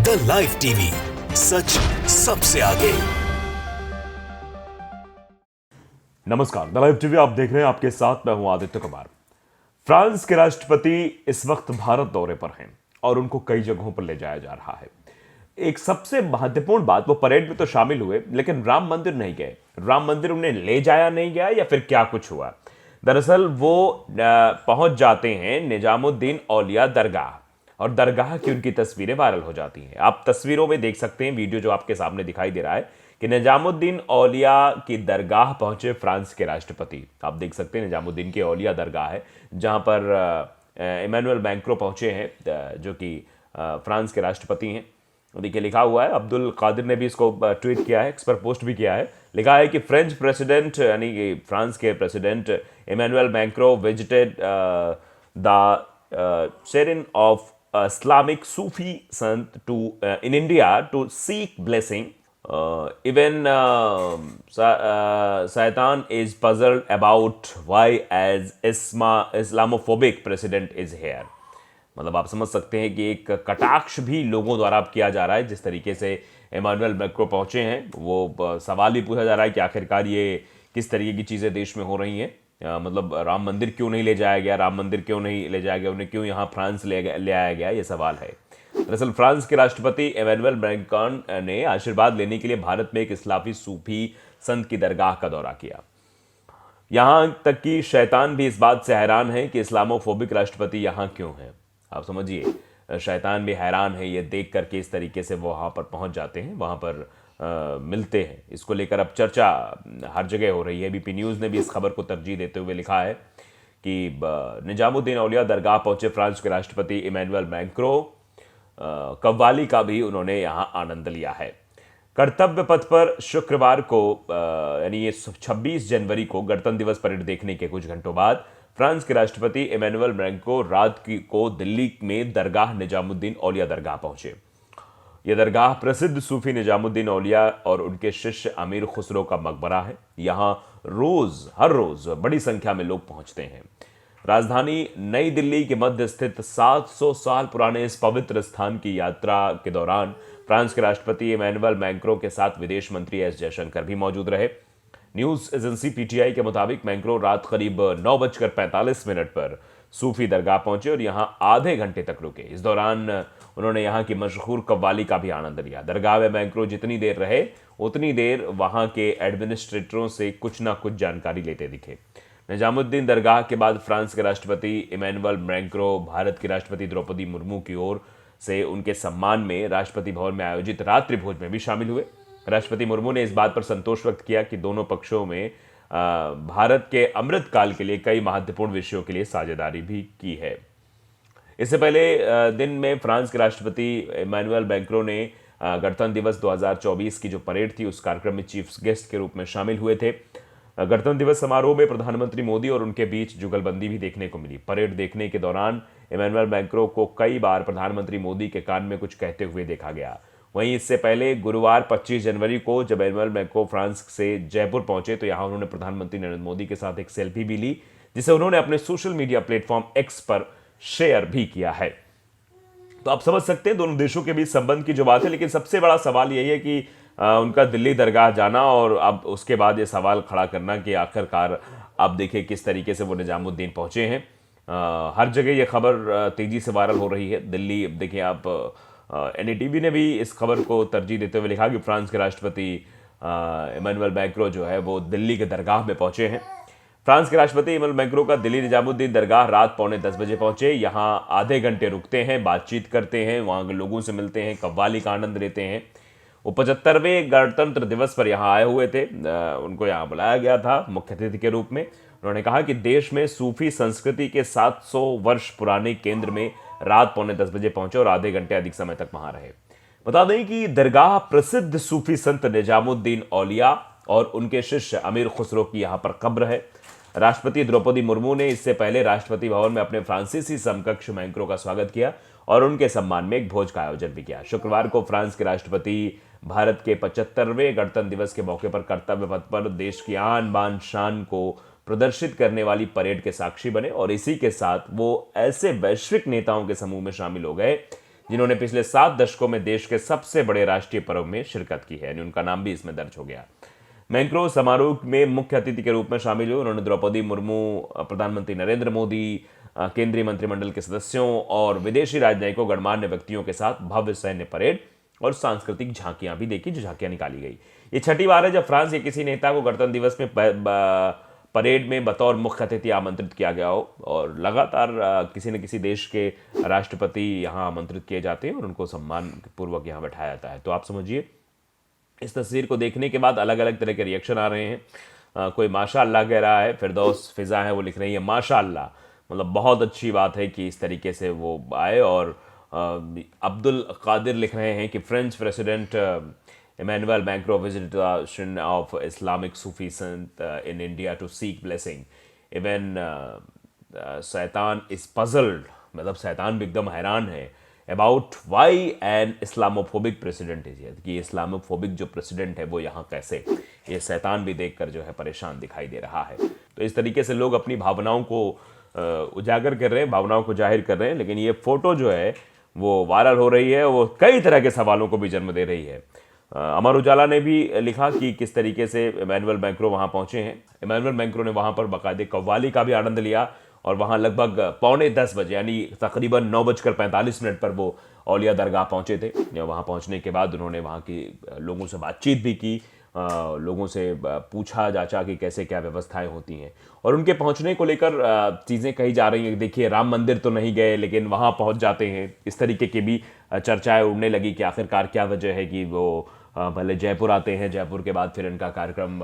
The live TV, सच सबसे आगे। नमस्कार, द लाइव टीवी आप देख रहे हैं। आपके साथ मैं हूं आदित्य कुमार। फ्रांस के राष्ट्रपति इस वक्त भारत दौरे पर हैं और उनको कई जगहों पर ले जाया जा रहा है। एक सबसे महत्वपूर्ण बात, वो परेड में तो शामिल हुए लेकिन राम मंदिर नहीं गए। राम मंदिर उन्हें ले जाया नहीं गया या फिर क्या कुछ हुआ? दरअसल वो पहुंच जाते हैं निजामुद्दीन औलिया दरगाह और दरगाह की उनकी तस्वीरें वायरल हो जाती हैं। आप तस्वीरों में देख सकते हैं, वीडियो जो आपके सामने दिखाई दे रहा है कि निजामुद्दीन औलिया की दरगाह पहुंचे फ्रांस के राष्ट्रपति। आप देख सकते हैं निजामुद्दीन की औलिया दरगाह है जहां पर इमैनुअल मैक्रों पहुंचे हैं, जो कि फ्रांस के राष्ट्रपति हैं। देखिए लिखा हुआ है, अब्दुल कादिर ने भी इसको ट्वीट किया है, एक्स पर पोस्ट भी किया है। लिखा है कि फ्रेंच प्रेसिडेंट यानी कि फ्रांस के president Emmanuel Macron visited the shrine of Islamic Sufi sant to in India to seek blessing. Even Saitan is puzzled about why as Islamophobic president is here. मतलब आप समझ सकते हैं कि एक कटाक्ष भी लोगों द्वारा अब किया जा रहा है। जिस तरीके से इमैनुअल मैक्रो पहुंचे हैं, वो सवाल भी पूछा जा रहा है कि आखिरकार ये किस तरीके की चीज़ें देश में हो रही हैं। मतलब राम मंदिर क्यों नहीं ले जाया गया, राम मंदिर क्यों नहीं ले जाया गया, उन्हें क्यों यहाँ फ्रांस ले आया गया, ये सवाल है। दरअसल फ्रांस के राष्ट्रपति इमैनुअल मैक्रोन ने आशीर्वाद लेने के लिए भारत में एक इस्लामी सूफी संत की दरगाह का दौरा किया। यहां तक कि शैतान भी इस बात से हैरान है कि इस्लामोफोबिक राष्ट्रपति यहां क्यों है। आप समझिए, शैतान भी हैरान है ये देख करके इस तरीके से वो वहां पर पहुंच जाते हैं, वहां पर मिलते हैं। इसको लेकर अब चर्चा हर जगह हो रही है। बीपी न्यूज़ ने भी इस खबर को तरजीह देते हुए लिखा है कि निजामुद्दीन औलिया दरगाह पहुंचे फ्रांस के राष्ट्रपति इमैनुअल मैक्रो, कव्वाली का भी उन्होंने यहां आनंद लिया है। कर्तव्य पथ पर शुक्रवार को यानी ये 26 जनवरी को गणतंत्र दिवस परेड देखने के कुछ घंटों बाद फ्रांस के राष्ट्रपति इमैनुअल मैक्रो रात को दिल्ली में दरगाह निजामुद्दीन औलिया दरगाह पहुंचे। यह दरगाह प्रसिद्ध सूफी निजामुद्दीन औलिया और उनके शिष्य अमीर खुसरो का मकबरा है। यहाँ हर रोज बड़ी संख्या में लोग पहुंचते हैं। राजधानी नई दिल्ली के मध्य स्थित 700 साल पुराने इस पवित्र स्थान की यात्रा के दौरान फ्रांस के राष्ट्रपति इमैनुअल मैक्रो के साथ विदेश मंत्री एस जयशंकर भी मौजूद रहे। न्यूज एजेंसी पीटीआई के मुताबिक मैक्रो रात करीब 9:45 पर सूफी दरगाह पहुंचे और यहां आधे घंटे तक रुके। इस दौरान उन्होंने यहां की मशहूर कव्वाली का भी आनंद लिया। दरगाह में मैक्रो जितनी देर रहे उतनी देर वहां के एडमिनिस्ट्रेटरों से कुछ ना कुछ जानकारी लेते दिखे। निजामुद्दीन दरगाह के बाद फ्रांस के राष्ट्रपति इमैनुअल मैक्रो भारत की राष्ट्रपति द्रौपदी मुर्मू की ओर से उनके सम्मान में राष्ट्रपति भवन में आयोजित रात्रि भोज में भी शामिल हुए। राष्ट्रपति मुर्मू ने इस बात पर संतोष व्यक्त किया कि दोनों पक्षों में भारत के अमृत काल के लिए कई महत्वपूर्ण विषयों के लिए साझेदारी भी की है। इससे पहले दिन में फ्रांस के राष्ट्रपति इमैनुअल मैक्रो ने गणतंत्र दिवस 2024 की जो परेड थी उस कार्यक्रम में चीफ गेस्ट के रूप में शामिल हुए थे। गणतंत्र दिवस समारोह में प्रधानमंत्री मोदी और उनके बीच जुगलबंदी भी देखने को मिली। परेड देखने के दौरान इमैनुअल मैक्रो को कई बार प्रधानमंत्री मोदी के कान में कुछ कहते हुए देखा गया। वहीं इससे पहले गुरुवार 25 जनवरी को जब इमैनुअल मैक्रो फ्रांस से जयपुर पहुंचे तो यहां उन्होंने प्रधानमंत्री नरेंद्र मोदी के साथ एक सेल्फी भी ली, जिसे उन्होंने अपने सोशल मीडिया प्लेटफॉर्म एक्स पर शेयर भी किया है। तो आप समझ सकते हैं दोनों देशों के बीच संबंध की जो बात है, लेकिन सबसे बड़ा सवाल यही है कि उनका दिल्ली दरगाह जाना और अब उसके बाद ये सवाल खड़ा करना कि आखिरकार आप देखिए किस तरीके से वो निजामुद्दीन पहुंचे हैं। हर जगह ये खबर तेजी से वायरल हो रही है। दिल्ली, देखिए आप, एनडीटीवी ने भी इस खबर को तरजीह देते हुए लिखा कि फ्रांस के राष्ट्रपति इमैनुअल मैक्रो जो है वो दिल्ली के दरगाह में पहुंचे हैं। फ्रांस के राष्ट्रपति इमैनुअल मैक्रो का दिल्ली निजामुद्दीन दरगाह रात 9:45 पहुंचे। यहां आधे घंटे रुकते हैं, बातचीत करते हैं, वहां के लोगों से मिलते हैं, कव्वाली का आनंद लेते हैं। वो 75वें गणतंत्र दिवस पर यहाँ आए हुए थे। उनको यहाँ बुलाया गया था मुख्य अतिथि के रूप में। उन्होंने कहा कि देश में सूफी संस्कृति के 700 वर्ष पुराने केंद्र में रात 9:45 पहुंचे और आधे घंटे अधिक समय तक वहां रहे। बता दें कि दरगाह प्रसिद्ध सूफी संत निजामुद्दीन औलिया और उनके शिष्य अमीर खुसरो की यहाँ पर कब्र है। राष्ट्रपति द्रौपदी मुर्मू ने इससे पहले राष्ट्रपति भवन में अपने फ्रांसीसी समकक्ष मैक्रो का स्वागत किया और उनके सम्मान में एक भोज का आयोजन भी किया। शुक्रवार को फ्रांस के राष्ट्रपति भारत के 75वें गणतंत्र दिवस के मौके पर कर्तव्य पथ पर देश की आन बान शान को प्रदर्शित करने वाली परेड के साक्षी बने और इसी के साथ वो ऐसे वैश्विक नेताओं के समूह में शामिल हो गए जिन्होंने पिछले 7 दशकों में देश के सबसे बड़े राष्ट्रीय पर्व में शिरकत की है, यानी उनका नाम भी इसमें दर्ज हो गया। मैक्रो समारोह में मुख्य अतिथि के रूप में शामिल हुए। उन्होंने द्रौपदी मुर्मू, प्रधानमंत्री नरेंद्र मोदी, केंद्रीय मंत्रिमंडल के सदस्यों और विदेशी राजनयिकों, गणमान्य व्यक्तियों के साथ भव्य सैन्य परेड और सांस्कृतिक झांकियां भी देखी, जो झांकियां निकाली गई। ये छठी बार है जब फ्रांस के किसी नेता को गणतंत्र दिवस में परेड में बतौर मुख्य अतिथि आमंत्रित किया गया हो, और लगातार किसी न किसी देश के राष्ट्रपति यहाँ आमंत्रित किए जाते हैं और उनको सम्मान पूर्वक यहाँ बैठाया जाता है। तो आप समझिए, इस तस्वीर को देखने के बाद अलग अलग तरह के रिएक्शन आ रहे हैं। कोई माशाअल्लाह कह रहा है, फिरदौस फिजा है वो लिख रही है माशाअल्लाह, मतलब बहुत अच्छी बात है कि इस तरीके से वो आए। और अब्दुल कादिर लिख रहे हैं कि French president Emmanuel Macron visitation of Islamic Sufi संत in India to seek blessing. Even शैतान इज पजल्ड, मतलब शैतान भी एकदम हैरान है about why an Islamophobic president is here, कि इस्लामोफोबिक जो प्रेसिडेंट है वो यहाँ कैसे, ये शैतान भी देखकर जो है परेशान दिखाई दे रहा है। तो इस तरीके से लोग अपनी भावनाओं को उजागर कर रहे हैं, भावनाओं को जाहिर कर रहे हैं, लेकिन ये फोटो जो है वो वायरल हो रही है, वो कई तरह के सवालों को भी जन्म दे रही है। अमर उजाला ने भी लिखा कि किस तरीके से इमैनुअल मैक्रो वहाँ पहुँचे हैं। इमैनुअल मैक्रो ने वहाँ पर बाकायदे कव्वाली का भी आनंद लिया और वहाँ लगभग 9:45 बजे, यानी तकरीबन 9:45 पर वो औलिया दरगाह पहुँचे थे। वहाँ पहुँचने के बाद उन्होंने वहाँ के लोगों से बातचीत भी की, लोगों से पूछा जाचा कि कैसे क्या व्यवस्थाएं होती हैं, और उनके पहुंचने को लेकर चीज़ें कही जा रही हैं। देखिए, राम मंदिर तो नहीं गए लेकिन वहां पहुंच जाते हैं, इस तरीके की भी चर्चाएं उड़ने लगी कि आखिरकार क्या वजह है कि वो पहले जयपुर आते हैं, जयपुर के बाद फिर इनका कार्यक्रम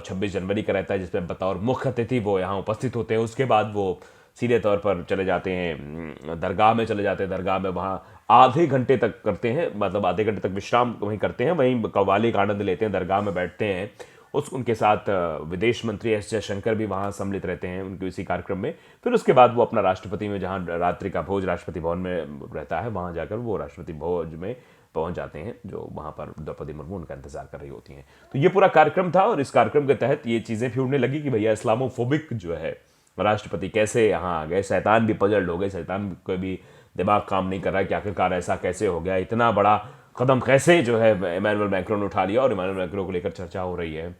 26 जनवरी का रहता है जिसमें बतौर मुख्य अतिथि वो यहाँ उपस्थित होते हैं। उसके बाद वो सीधे तौर पर चले जाते हैं दरगाह में, चले जाते हैं दरगाह में, वहाँ आधे घंटे तक करते हैं, मतलब आधे घंटे तक विश्राम वहीं करते हैं, वहीं कव्वाली का आनंद लेते हैं, दरगाह में बैठते हैं। उनके साथ विदेश मंत्री एस जयशंकर भी वहाँ सम्मिलित रहते हैं उनके इसी कार्यक्रम में। फिर उसके बाद वो अपना राष्ट्रपति में, जहाँ रात्रि का भोज राष्ट्रपति भवन में रहता है, वहाँ जाकर वो राष्ट्रपति भोज में पहुंच जाते हैं, जो वहाँ पर द्रौपदी मुर्मू उनका इंतजार कर रही होती हैं। तो ये पूरा कार्यक्रम था, और इस कार्यक्रम के तहत ये चीज़ें भी उड़ने लगी कि भैया इस्लामोफोबिक जो है राष्ट्रपति कैसे यहाँ आ गए, शैतान भी पजल्ड हो गए, शैतान को भी दिमाग काम नहीं कर रहा है कि आखिरकार ऐसा कैसे हो गया, इतना बड़ा कदम कैसे जो है इमैनुअल मैक्रो ने उठा लिया। और इमैनुअल मैक्रो को लेकर चर्चा हो रही है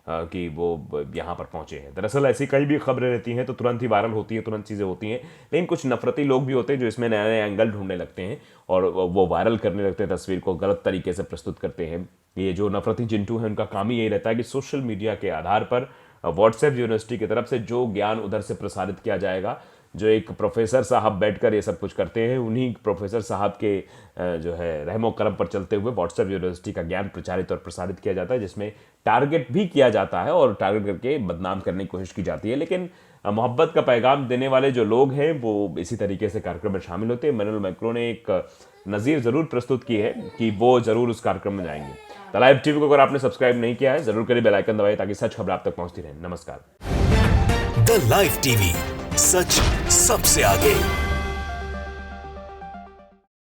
कि वो यहाँ पर पहुँचे हैं। दरअसल ऐसी कई भी खबरें रहती हैं तो तुरंत ही वायरल होती हैं, तुरंत चीज़ें होती हैं, लेकिन कुछ नफरती लोग भी होते हैं जो इसमें नए नए एंगल ढूंढने लगते हैं और वो वायरल करने लगते हैं, तस्वीर को गलत तरीके से प्रस्तुत करते हैं। ये जो नफरती चिंटू हैं उनका काम ही यही रहता है कि सोशल मीडिया के आधार पर व्हाट्सएप यूनिवर्सिटी की तरफ से जो ज्ञान उधर से प्रसारित किया जाएगा, जो एक प्रोफेसर साहब बैठकर ये सब कुछ करते हैं, उन्हीं प्रोफेसर साहब के जो है रहमो करम पर चलते हुए व्हाट्सएप यूनिवर्सिटी का ज्ञान प्रचारित और प्रसारित किया जाता है, जिसमें टारगेट भी किया जाता है और टारगेट करके बदनाम करने की कोशिश की जाती है। लेकिन मोहब्बत का पैगाम देने वाले जो लोग हैं वो इसी तरीके से कार्यक्रम में शामिल होते हैं। इमैनुअल मैक्रो ने एक नज़ीर ज़रूर प्रस्तुत की है कि वो ज़रूर उस कार्यक्रम में जाएंगे। द लाइव टीवी को अगर आपने सब्सक्राइब नहीं किया है, जरूर करिए, बेल आइकन दबाइए ताकि सच खबर आप तक पहुंचती रहे। नमस्कार। द लाइव टीवी, सच सबसे आगे।